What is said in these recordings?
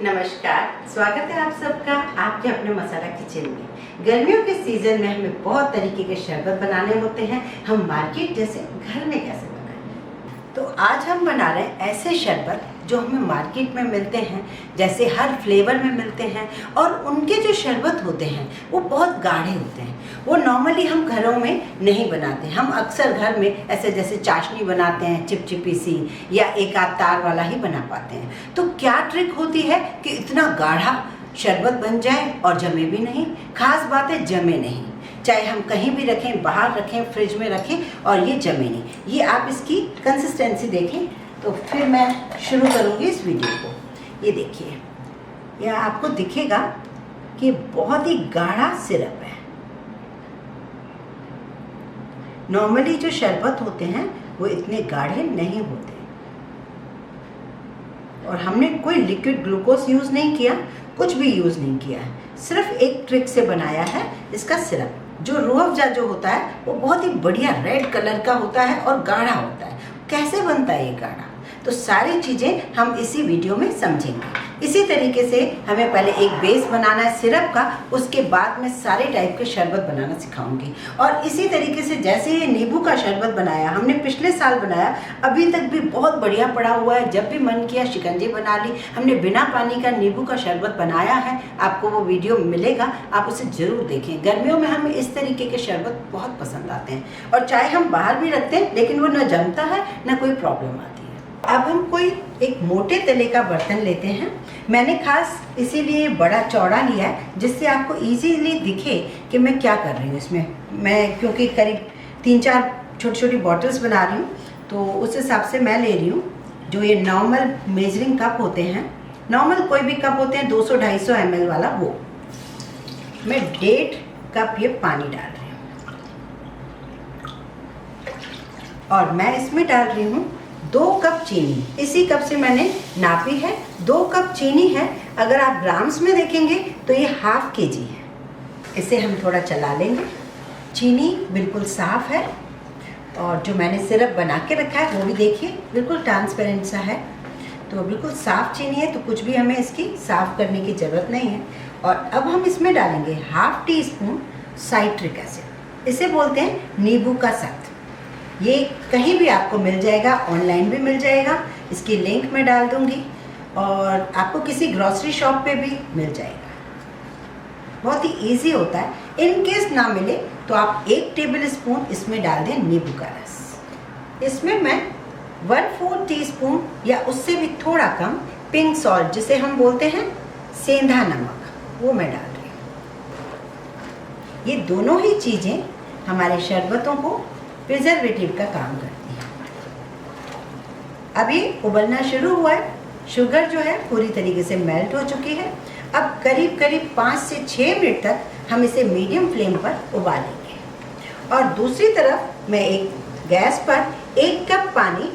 नमस्कार, स्वागत है आप सबका आपके अपने मसाला किचन में। गर्मियों के सीजन में हमें बहुत तरीके के शरबत बनाने होते हैं। हम मार्केट जैसे घर में कैसे बनाएं? तो आज हम बना रहे हैं ऐसे शरबत जो हमें मार्केट में मिलते हैं, जैसे हर फ्लेवर में मिलते हैं। और उनके जो शरबत होते हैं वो बहुत गाढ़े होते हैं। वो नॉर्मली हम घरों में नहीं बनाते। हम अक्सर घर में ऐसे जैसे चाशनी बनाते हैं, चिपचिपी सी, या एक आध तार वाला ही बना पाते हैं। तो क्या ट्रिक होती है कि इतना गाढ़ा शरबत बन जाए और जमे भी नहीं। खास बात है जमे नहीं, चाहे हम कहीं भी रखें, बाहर रखें, फ्रिज में रखें, और ये जमे नहीं। ये आप इसकी कंसिस्टेंसी देखें तो फिर मैं शुरू करूँगी इस वीडियो को। ये देखिए, यह आपको दिखेगा कि बहुत ही गाढ़ा सिरप है। नॉर्मली जो शरबत होते हैं वो इतने गाढ़े नहीं होते। और हमने कोई लिक्विड ग्लूकोज यूज़ नहीं किया, कुछ भी यूज़ नहीं किया है। सिर्फ एक ट्रिक से बनाया है इसका सिरप। जो रूह अफ़ज़ा जो होता है वो बहुत ही बढ़िया रेड कलर का होता है और गाढ़ा होता है। कैसे बनता है ये गाढ़ा, तो सारी चीज़ें हम इसी वीडियो में समझेंगे। इसी तरीके से हमें पहले एक बेस बनाना है सिरप का, उसके बाद मैं सारे टाइप के शरबत बनाना सिखाऊंगी। और इसी तरीके से जैसे ये नींबू का शरबत बनाया हमने पिछले साल बनाया, अभी तक भी बहुत बढ़िया पड़ा हुआ है। जब भी मन किया शिकंजी बना ली। हमने बिना पानी का नींबू का शरबत बनाया है, आपको वो वीडियो मिलेगा, आप उसे ज़रूर देखें। गर्मियों में हमें इस तरीके के शरबत बहुत पसंद आते हैं, और चाहे हम बाहर भी रखते हैं लेकिन वो न जमता है न कोई प्रॉब्लम आती है। अब हम कोई एक मोटे तले का बर्तन लेते हैं। मैंने खास इसीलिए बड़ा चौड़ा लिया है जिससे आपको इजीली दिखे कि मैं क्या कर रही हूँ इसमें। मैं क्योंकि करीब 3-4 छोटी छोटी बॉटल्स बना रही हूँ, तो उस हिसाब से मैं ले रही हूँ जो ये नॉर्मल मेजरिंग कप होते हैं। नॉर्मल कोई भी कप होते हैं 200-250 ml वाला, वो मैं 1.5 कप ये पानी डाल रही हूँ। और मैं इसमें डाल रही हूँ 2 कप चीनी। इसी कप से मैंने नापी है, 2 कप चीनी है। अगर आप ग्राम्स में देखेंगे तो ये ½ kg है। इसे हम थोड़ा चला लेंगे। चीनी बिल्कुल साफ़ है, और जो मैंने सिरप बना के रखा है वो भी देखिए बिल्कुल ट्रांसपेरेंट सा है। तो बिल्कुल साफ़ चीनी है, तो कुछ भी हमें इसकी साफ़ करने की ज़रूरत नहीं है। और अब हम इसमें डालेंगे ½ टीस्पून साइट्रिक एसिड। इसे बोलते हैं नींबू का सत्व। ये कहीं भी आपको मिल जाएगा, ऑनलाइन भी मिल जाएगा, इसकी लिंक मैं डाल दूंगी, और आपको किसी ग्रॉसरी शॉप पे भी मिल जाएगा। बहुत ही इजी होता है। इन केस ना मिले तो आप 1 टेबल स्पून इसमें डाल दें नींबू का रस। इसमें मैं 1/4 टीस्पून या उससे भी थोड़ा कम पिंक सॉल्ट, जिसे हम बोलते हैं सेंधा नमक, वो मैं डाल रही हूँ। ये दोनों ही चीज़ें हमारे शरबतों को प्रिजर्वेटिव का काम करती है। अब ये उबलना शुरू हुआ है, शुगर जो है पूरी तरीके से मेल्ट हो चुकी है। अब करीब करीब 5 से 6 मिनट तक हम इसे मीडियम फ्लेम पर उबालेंगे। और दूसरी तरफ मैं एक गैस पर 1 कप पानी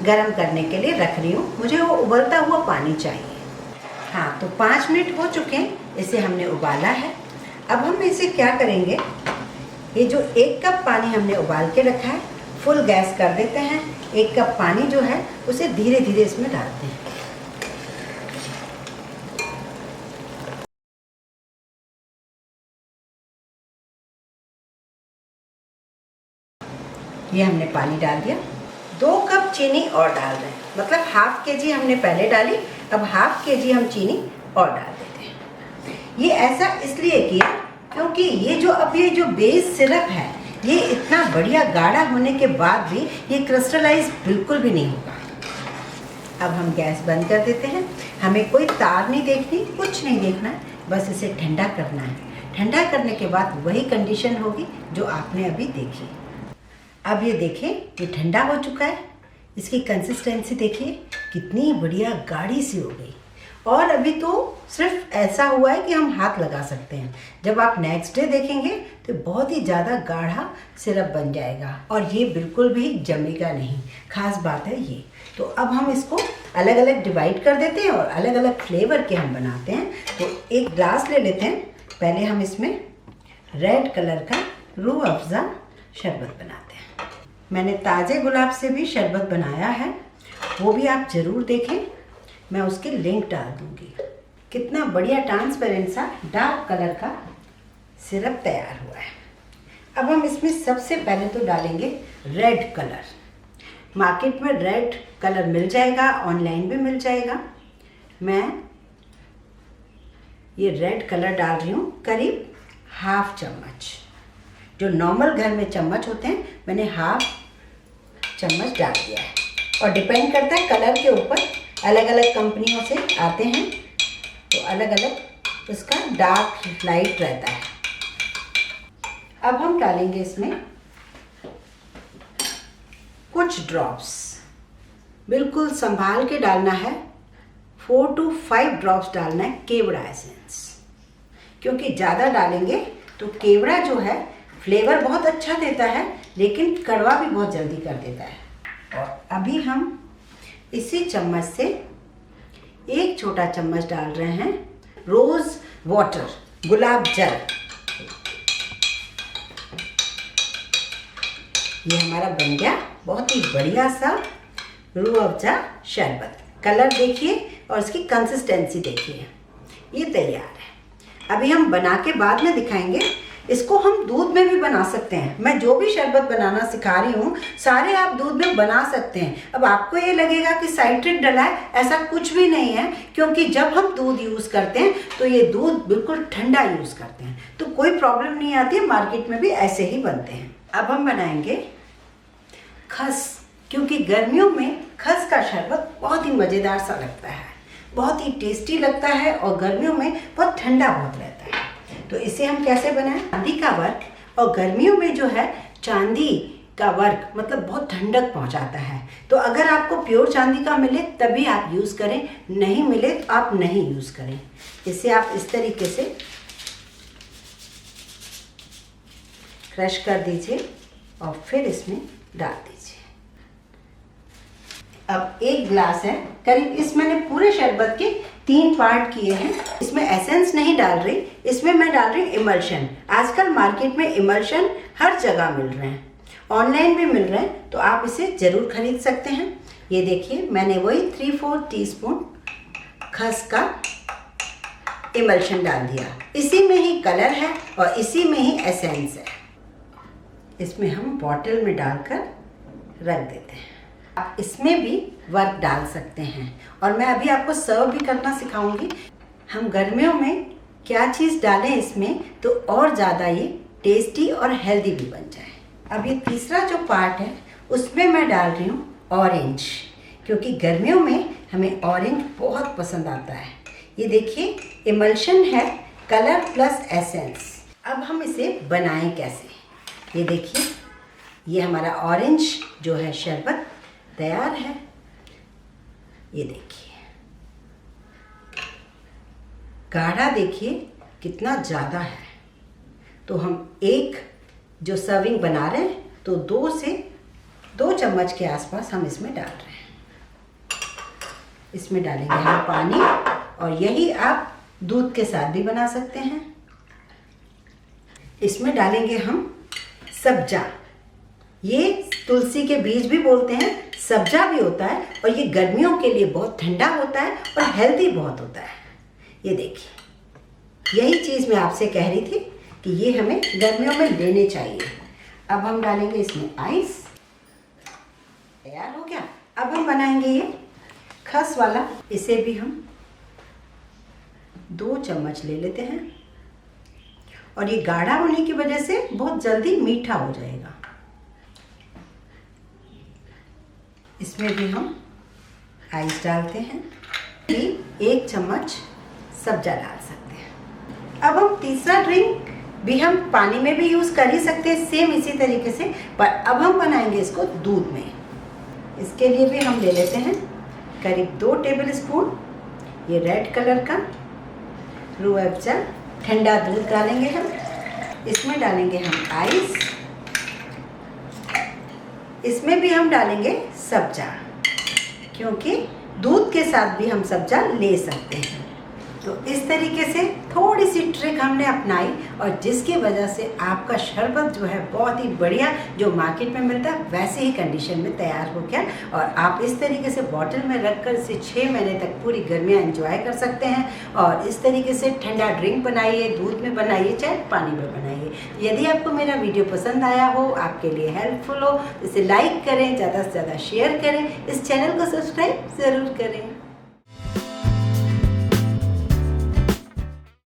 गरम करने के लिए रख रही हूँ। मुझे वो उबलता हुआ पानी चाहिए। हाँ, तो 5 मिनट हो चुके हैं, इसे हमने उबाला है। अब हम इसे क्या करेंगे, ये जो 1 कप पानी हमने उबाल के रखा है, फुल गैस कर देते हैं। 1 कप पानी जो है उसे धीरे धीरे इसमें डालते हैं। ये हमने पानी डाल दिया। 2 कप चीनी और डाल रहे हैं, मतलब ½ kg हमने पहले डाली, अब ½ kg हम चीनी और डाल देते हैं। ये ऐसा इसलिए किया क्योंकि ये जो बेस सिरप है, ये इतना बढ़िया गाढ़ा होने के बाद भी ये क्रिस्टलाइज बिल्कुल भी नहीं होगा। अब हम गैस बंद कर देते हैं। हमें कोई तार नहीं देखनी, कुछ नहीं देखना है, बस इसे ठंडा करना है। ठंडा करने के बाद वही कंडीशन होगी जो आपने अभी देखी। अब ये देखें, ये ठंडा हो चुका है। इसकी कंसिस्टेंसी देखिए कितनी बढ़िया गाढ़ी सी हो गई। और अभी तो सिर्फ ऐसा हुआ है कि हम हाथ लगा सकते हैं। जब आप नेक्स्ट डे देखेंगे तो बहुत ही ज़्यादा गाढ़ा सिरप बन जाएगा, और ये बिल्कुल भी जमेगा नहीं। खास बात है ये। तो अब हम इसको अलग अलग डिवाइड कर देते हैं और अलग अलग फ्लेवर के हम बनाते हैं। तो एक ग्लास ले लेते हैं। पहले हम इसमें रेड कलर का रूह अफ़ज़ा शरबत बनाते हैं। मैंने ताज़े गुलाब से भी शरबत बनाया है, वो भी आप ज़रूर देखें। मैं उसकी लिंक डाल दूंगी। कितना बढ़िया ट्रांसपेरेंट सा डार्क कलर का सिरप तैयार हुआ है। अब हम इसमें सबसे पहले तो डालेंगे रेड कलर। मार्केट में रेड कलर मिल जाएगा, ऑनलाइन भी मिल जाएगा। मैं ये रेड कलर डाल रही हूँ, करीब हाफ चम्मच। जो नॉर्मल घर में चम्मच होते हैं, मैंने हाफ चम्मच डाल दिया है। और डिपेंड करता है कलर के ऊपर, अलग अलग कंपनियों से आते हैं तो अलग अलग उसका डार्क लाइट रहता है। अब हम डालेंगे इसमें कुछ ड्रॉप्स, बिल्कुल संभाल के डालना है। 4 to 5 ड्रॉप्स डालना है केवड़ा एसेंस, क्योंकि ज़्यादा डालेंगे तो केवड़ा जो है फ्लेवर बहुत अच्छा देता है, लेकिन कड़वा भी बहुत जल्दी कर देता है। और अभी हम इसी चम्मच से 1 छोटा चम्मच डाल रहे हैं रोज़ वाटर, गुलाब जल। ये हमारा बन गया बहुत ही बढ़िया सा रूह अफ़ज़ा शरबत। कलर देखिए और इसकी कंसिस्टेंसी देखिए, ये तैयार है। अभी हम बना के बाद में दिखाएंगे। इसको हम दूध में भी बना सकते हैं। मैं जो भी शरबत बनाना सिखा रही हूँ सारे आप दूध में बना सकते हैं। अब आपको ये लगेगा कि साइट्रिक डला है, ऐसा कुछ भी नहीं है, क्योंकि जब हम दूध यूज़ करते हैं तो ये दूध बिल्कुल ठंडा यूज़ करते हैं, तो कोई प्रॉब्लम नहीं आती है। मार्केट में भी ऐसे ही बनते हैं। अब हम बनाएंगे खस, क्योंकि गर्मियों में खस का शरबत बहुत ही मज़ेदार सा लगता है, बहुत ही टेस्टी लगता है और गर्मियों में बहुत ठंडा बहुत रहता है। तो इसे हम कैसे बनाएं? चांदी का वर्क, और गर्मियों में जो है चांदी का वर्क मतलब बहुत ठंडक पहुंचाता है। तो अगर आपको प्योर चांदी का मिले तभी आप यूज़ करें, नहीं मिले तो आप नहीं यूज़ करें। इसे आप इस तरीके से क्रश कर दीजिए और फिर इसमें डाल दीजिए। अब 1 गिलास है करीब, इस मैंने पूरे शरबत के 3 पार्ट किए हैं। इसमें एसेंस नहीं डाल रही, इसमें मैं डाल रही हूँ इमल्शन। आजकल मार्केट में इमल्शन हर जगह मिल रहे हैं, ऑनलाइन भी मिल रहे हैं, तो आप इसे ज़रूर खरीद सकते हैं। ये देखिए मैंने वही 3/4 टीस्पून खस का इमल्शन डाल दिया। इसी में ही कलर है और इसी में ही एसेंस है। इसमें हम बॉटल में डालकर रख देते हैं। आप इसमें भी वर्क डाल सकते हैं और मैं अभी आपको सर्व भी करना सिखाऊंगी। हम गर्मियों में क्या चीज़ डालें इसमें तो और ज़्यादा ये टेस्टी और हेल्दी भी बन जाए। अब ये तीसरा जो पार्ट है उसमें मैं डाल रही हूँ ऑरेंज, क्योंकि गर्मियों में हमें ऑरेंज बहुत पसंद आता है। ये देखिए इमल्शन है, कलर प्लस एसेंस। अब हम इसे बनाएं कैसे, ये देखिए ये हमारा ऑरेंज जो है शरबत तैयार है। ये देखिए गाढ़ा देखिए कितना ज़्यादा है। तो हम एक जो सर्विंग बना रहे हैं तो 2 चम्मच के आसपास हम इसमें डाल रहे हैं। इसमें डालेंगे हम पानी, और यही आप दूध के साथ भी बना सकते हैं। इसमें डालेंगे हम सब्जा, ये तुलसी के बीज भी बोलते हैं, सब्जा भी होता है, और ये गर्मियों के लिए बहुत ठंडा होता है और हेल्दी बहुत होता है। ये देखिए यही चीज़ मैं आपसे कह रही थी कि ये हमें गर्मियों में लेने चाहिए। अब हम डालेंगे इसमें आइस। तैयार हो गया। अब हम बनाएंगे ये खस वाला। इसे भी हम 2 चम्मच ले लेते हैं, और ये गाढ़ा होने की वजह से बहुत जल्दी मीठा हो जाएगा। इसमें भी हम आइस डालते हैं, 1 चम्मच सब्जा डाल सकते हैं। अब हम तीसरा ड्रिंक भी हम पानी में भी यूज़ कर ही सकते हैं, सेम इसी तरीके से, पर अब हम बनाएंगे इसको दूध में। इसके लिए भी हम ले लेते हैं करीब 2 टेबल स्पून ये रेड कलर का रूह अफ़ज़ा ठंडा दूध डालेंगे हम। इसमें डालेंगे हम आइस, इसमें भी हम डालेंगे सब्जा, क्योंकि दूध के साथ भी हम सब्जा ले सकते हैं। तो इस तरीके से थोड़ी सी ट्रिक हमने अपनाई और जिसकी वजह से आपका शरबत जो है बहुत ही बढ़िया जो मार्केट में मिलता है वैसे ही कंडीशन में तैयार हो गया। और आप इस तरीके से बॉटल में रखकर इसे 6 महीने तक पूरी गर्मियाँ एंजॉय कर सकते हैं। और इस तरीके से ठंडा ड्रिंक बनाइए, दूध में बनाइए, चाहे पानी में बनाइए। यदि आपको मेरा वीडियो पसंद आया हो, आपके लिए हेल्पफुल हो, इसे लाइक करें, ज़्यादा से ज़्यादा शेयर करें, इस चैनल को सब्सक्राइब ज़रूर करें।